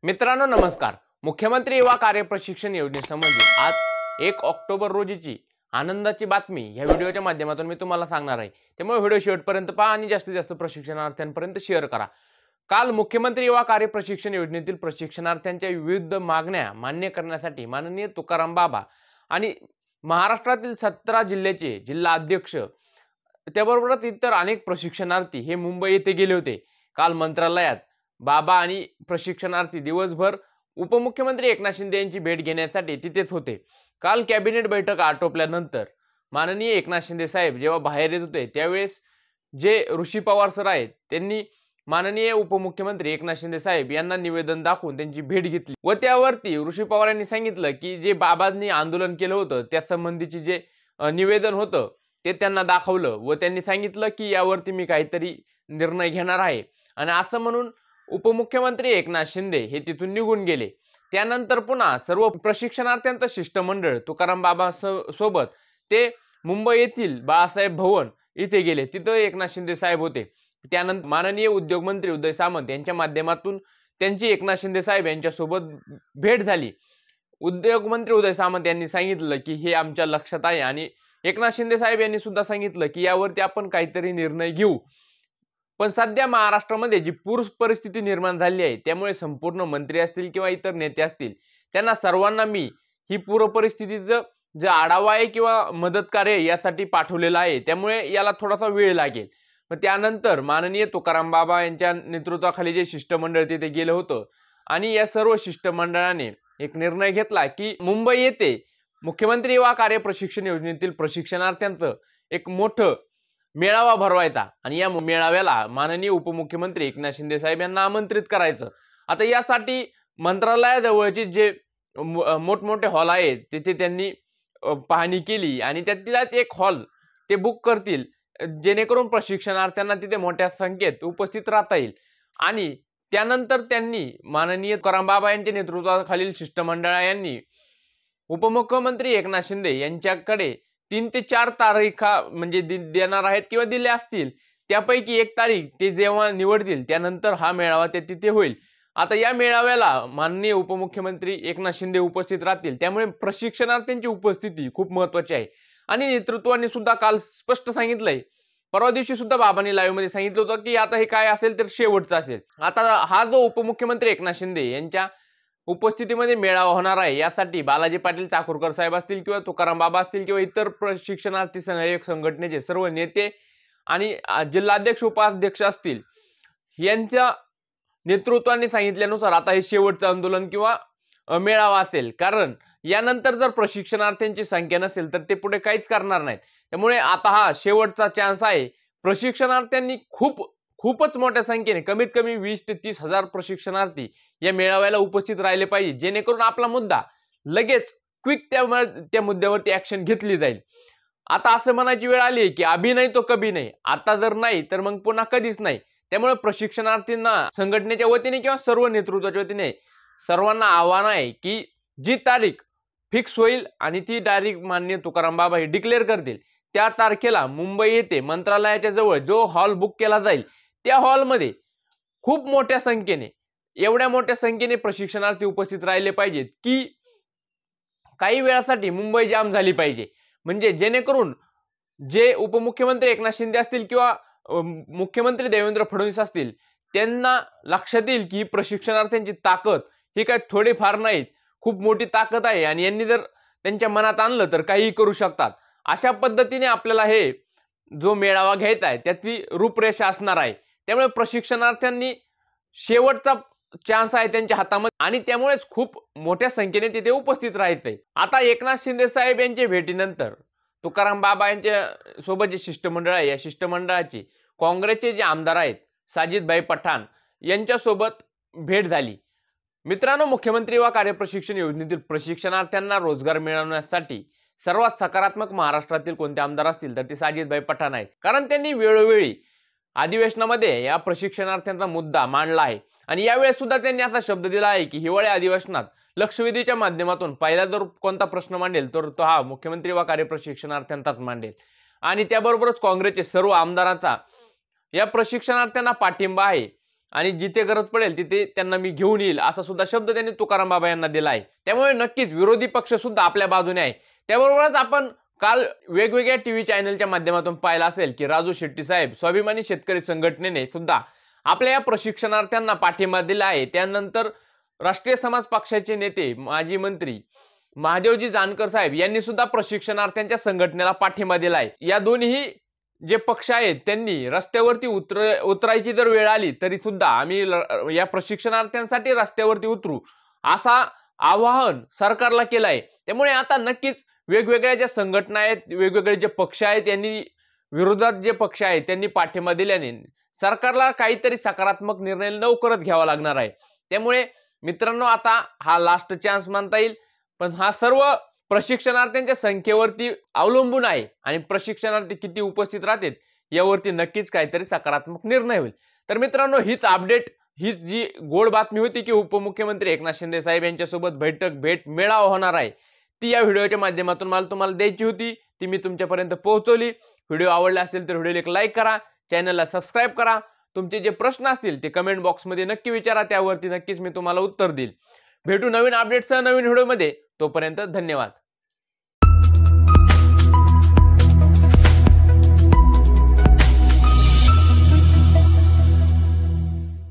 मित्रांनो नमस्कार। मुख्यमंत्री युवा कार्य प्रशिक्षण योजनेसंबंधी आज 1 ऑक्टोबर रोजीची आनंदाची बातमी या व्हिडिओच्या माध्यमातून मी तुम्हाला सांगणार आहे। त्यामुळे व्हिडिओ शेवटपर्यंत पहा आणि जास्तीत जास्त प्रशिक्षणार्थ्यांपर्यंत शेअर करा। काल मुख्यमंत्री युवा कार्य प्रशिक्षण योजनेतील प्रशिक्षणार्थ्यांच्या विविध मागण्या मान्य करण्यासाठी माननीय तुकाराम बाबा आणि महाराष्ट्रातील 17 जिल्ह्याचे जिल्हा अध्यक्ष त्याबरोबरच इतर अनेक प्रशिक्षणार्थी हे मुंबई येथे गेले होते। काल मंत्रालयात बाबा आणि प्रशिक्षणार्थी दिवसभर उपमुख्यमंत्री एकनाथ शिंदे यांची भेट घेण्यासाठी तिथेच होते। काल कॅबिनेट बैठक आटोपल्यानंतर माननीय एकनाथ शिंदे साहेब जेव्हा बाहेर येत होते त्यावेळेस जे ऋषी पवार सर आहेत त्यांनी माननीय उपमुख्यमंत्री एकनाथ शिंदे साहेब यांना निवेदन दाखवून त्यांची भेट घेतली व त्यावरती ऋषी पवार यांनी सांगितलं की जे बाबांनी आंदोलन केलं होतं त्या संबंधीचे जे निवेदन होतं ते त्यांना दाखवलं व त्यांनी सांगितलं की यावरती मी काहीतरी निर्णय घेणार आहे। आणि असं म्हणून उपमुख्यमंत्री एकनाथ शिंदे हे तिथून निघून गेले। त्यानंतर पुन्हा सर्व प्रशिक्षणार्थ्यांचं शिष्टमंडळ तुकाराम बाबा सोबत ते मुंबई येथील बाळासाहेब भवन इथे गेले। तिथं एकनाथ शिंदे साहेब होते। त्यानंतर माननीय उद्योग मंत्री उदय सामंत यांच्या माध्यमातून त्यांची एकनाथ शिंदे साहेब यांच्यासोबत भेट झाली। उद्योग मंत्री उदय सामंत यांनी सांगितलं की हे आमच्या लक्षात आहे आणि एकनाथ शिंदे साहेब यांनी सुद्धा सांगितलं की यावरती आपण काहीतरी निर्णय घेऊ। पण सध्या महाराष्ट्रामध्ये जी पूर परिस्थिती निर्माण झाली आहे त्यामुळे संपूर्ण मंत्री असतील किंवा इतर नेते असतील त्यांना सर्वांना मी ही पूर परिस्थितीचं जे आढावा आहे किंवा मदत कार्य यासाठी पाठवलेलं आहे। त्यामुळे याला थोडासा वेळ लागेल। मग त्यानंतर माननीय तुकाराम बाबा यांच्या नेतृत्वाखाली जे शिष्टमंडळ तिथे गेलं होतं आणि या सर्व शिष्टमंडळाने एक निर्णय घेतला की मुंबई येथे मुख्यमंत्री युवा कार्य प्रशिक्षण योजनेतील प्रशिक्षणार्थ्यांचं एक मोठं मेळावा भरवायचा आणि या मेळाव्याला माननीय उपमुख्यमंत्री एकनाथ शिंदे साहेब यांना आमंत्रित करायचं। आता यासाठी मंत्रालयाजवळचे जे मोठमोठे हॉल आहेत तिथे त्यांनी पाहणी केली आणि त्यातलाच एक हॉल ते बुक करतील जेणेकरून प्रशिक्षणार्थ्यांना तिथे मोठ्या संख्येत उपस्थित राहता येईल। आणि त्यानंतर त्यांनी माननीय तुकाराम बाबा यांच्या नेतृत्वाखालील शिष्टमंडळांनी उपमुख्यमंत्री एकनाथ शिंदे यांच्याकडे 3 ते 4 तारीखा म्हणजे देणार आहेत किंवा दिले असतील। त्यापैकी एक तारीख ते जेव्हा निवडतील त्यानंतर हा मेळावा ते तिथे होईल। आता या मेळाव्याला माननीय उपमुख्यमंत्री एकनाथ शिंदे उपस्थित राहतील त्यामुळे प्रशिक्षणार्थ्यांची उपस्थिती खूप महत्त्वाची आहे। आणि नेतृत्वाने सुद्धा काल स्पष्ट सांगितलंय, परवा दिवशी सुद्धा बाबांनी लाईव्ह मध्ये सांगितलं होतं की आता हे काय असेल तर शेवटचं असेल। आता हा जो उपमुख्यमंत्री एकनाथ शिंदे यांच्या उपस्थितीमध्ये मेळावा होणार आहे यासाठी बालाजी पाटील चाकूरकर साहेब असतील किंवा तुकाराम बाबा असतील किंवा इतर प्रशिक्षणार्थी सहाय्यक संघटनेचे सर्व नेते आणि जिल्हाध्यक्ष उपाध्यक्ष असतील यांच्या नेतृत्वाने सांगितल्यानुसार आता हे शेवटचं आंदोलन किंवा मेळावा असेल। कारण यानंतर जर प्रशिक्षणार्थ्यांची संख्या नसेल तर ते पुढे काहीच करणार नाहीत। त्यामुळे आता हा शेवटचा चान्स आहे। प्रशिक्षणार्थ्यांनी खूपच मोठ्या संख्येने कमीत कमी 20 ते 30 हजार प्रशिक्षणार्थी या मेळाव्याला उपस्थित राहिले पाहिजे जेणेकरून आपला मुद्दा लगेच क्विक त्या मुद्द्यावरती ऍक्शन घेतली जाईल। आता असं म्हणायची वेळ आली की अभी नाही तो कभी नाही, आता जर नाही तर मग पुन्हा कधीच नाही। त्यामुळे प्रशिक्षणार्थींना संघटनेच्या वतीने किंवा सर्व नेतृत्वाच्या वतीने सर्वांना आव्हान आहे की जी तारीख फिक्स होईल आणि ती तारीख माननीय तुकाराम बाबा हे डिक्लेअर करतील त्या तारखेला मुंबई येथे मंत्रालयाच्या जवळ जो हॉल बुक केला जाईल त्या हॉलमध्ये खूप मोठ्या संख्येने एवढ्या मोठ्या संख्येने प्रशिक्षणार्थी उपस्थित राहिले पाहिजेत की काही वेळासाठी मुंबई जाम झाली पाहिजे। म्हणजे जेणेकरून जे उपमुख्यमंत्री एकनाथ शिंदे असतील किंवा मुख्यमंत्री देवेंद्र फडणवीस असतील त्यांना लक्षात येईल की प्रशिक्षणार्थ्यांची ताकद ही काय थोडीफार नाहीत, खूप मोठी ताकद आहे आणि यांनी जर त्यांच्या मनात आणलं तर काही करू शकतात। अशा पद्धतीने आपल्याला हे जो मेळावा घ्यायचा आहे त्याची रूपरेषा असणार आहे। त्यामुळे प्रशिक्षणार्थ्यांनी शेवटचा चान्स आहे त्यांच्या हातामध्ये आणि त्यामुळेच खूप मोठ्या संख्येने तिथे उपस्थित राहायचंय। आता एकनाथ शिंदे साहेब यांच्या भेटीनंतर तुकाराम बाबा यांच्या सोबत जे शिष्टमंडळ आहे या शिष्टमंडळाची काँग्रेसचे जे आमदार आहेत साजिद पठाण यांच्यासोबत भेट झाली। मित्रांनो, मुख्यमंत्री युवा कार्य प्रशिक्षण योजनेतील प्रशिक्षणार्थ्यांना रोजगार मिळवण्यासाठी सर्वात सकारात्मक महाराष्ट्रातील कोणते आमदार असतील तर ते साजिद पठाण आहेत। कारण त्यांनी वेळोवेळी अधिवेशनामध्ये या प्रशिक्षणार्थ्यांचा मुद्दा मांडला आहे आणि यावेळेस सुद्धा त्यांनी असा शब्द दिला आहे की हिवाळी अधिवेशनात लक्षवेधीच्या माध्यमातून पहिला जर कोणता प्रश्न मांडेल तर तो हा मुख्यमंत्री युवा कार्य प्रशिक्षणार्थ्यांचाच मांडेल। आणि त्याबरोबरच काँग्रेसचे सर्व आमदारांचा या प्रशिक्षणार्थ्यांना पाठिंबा आहे आणि जिथे गरज पडेल तिथे त्यांना मी घेऊन येईल असा सुद्धा शब्द त्यांनी तुकाराम बाबा यांना दिला आहे। त्यामुळे नक्कीच विरोधी पक्ष सुद्धा आपल्या बाजूने आहे। त्याबरोबरच आपण काल वेगवेगळ्या टीव्ही चॅनलच्या माध्यमातून पाहिलं असेल की राजू शेट्टी साहेब स्वाभिमानी शेतकरी संघटनेने सुद्धा आपल्या या प्रशिक्षणार्थ्यांना पाठिंबा दिला आहे। त्यानंतर राष्ट्रीय समाज पक्षाचे नेते माजी मंत्री महादेवजी जानकर साहेब यांनी सुद्धा प्रशिक्षणार्थ्यांच्या संघटनेला पाठिंबा दिला आहे। या दोन्ही जे पक्ष आहेत त्यांनी रस्त्यावरती उतरायची जर वेळ आली तरी सुद्धा आम्ही या प्रशिक्षणार्थ्यांसाठी रस्त्यावरती उतरू असा आवाहन सरकारला केलं आहे। त्यामुळे आता नक्कीच वेगवेगळ्या ज्या संघटना आहेत, वेगवेगळे जे पक्ष आहेत, यांनी विरोधात जे पक्ष आहेत त्यांनी पाठिंबा दिल्याने सरकारला काहीतरी सकारात्मक निर्णय लवकरच घ्यावा लागणार आहे। त्यामुळे मित्रांनो, आता हा लास्ट चान्स मानता येईल, पण हा सर्व प्रशिक्षणार्थ्यांच्या संख्येवरती अवलंबून आहे आणि प्रशिक्षणार्थी किती उपस्थित राहतात यावरती नक्कीच काहीतरी सकारात्मक निर्णय होईल। तर मित्रांनो, हीच अपडेट, ही जी गोड बातमी होती की उपमुख्यमंत्री एकनाथ शिंदे साहेब यांच्यासोबत भेट मेळावा होणार आहे, ती या व्हिडिओच्या माध्यमातून मला तुम्हाला द्यायची होती, ती मी तुमच्यापर्यंत पोहोचवली। व्हिडिओ आवडला असेल तर व्हिडिओला एक लाईक करा, चॅनलला सबस्क्राईब करा, तुमचे जे प्रश्न असतील ते कमेंट बॉक्समध्ये नक्की विचारा, त्यावरती नक्कीच मी तुम्हाला उत्तर देईल। भेटू नवीन अपडेटसह नवीन व्हिडिओमध्ये, तोपर्यंत धन्यवाद।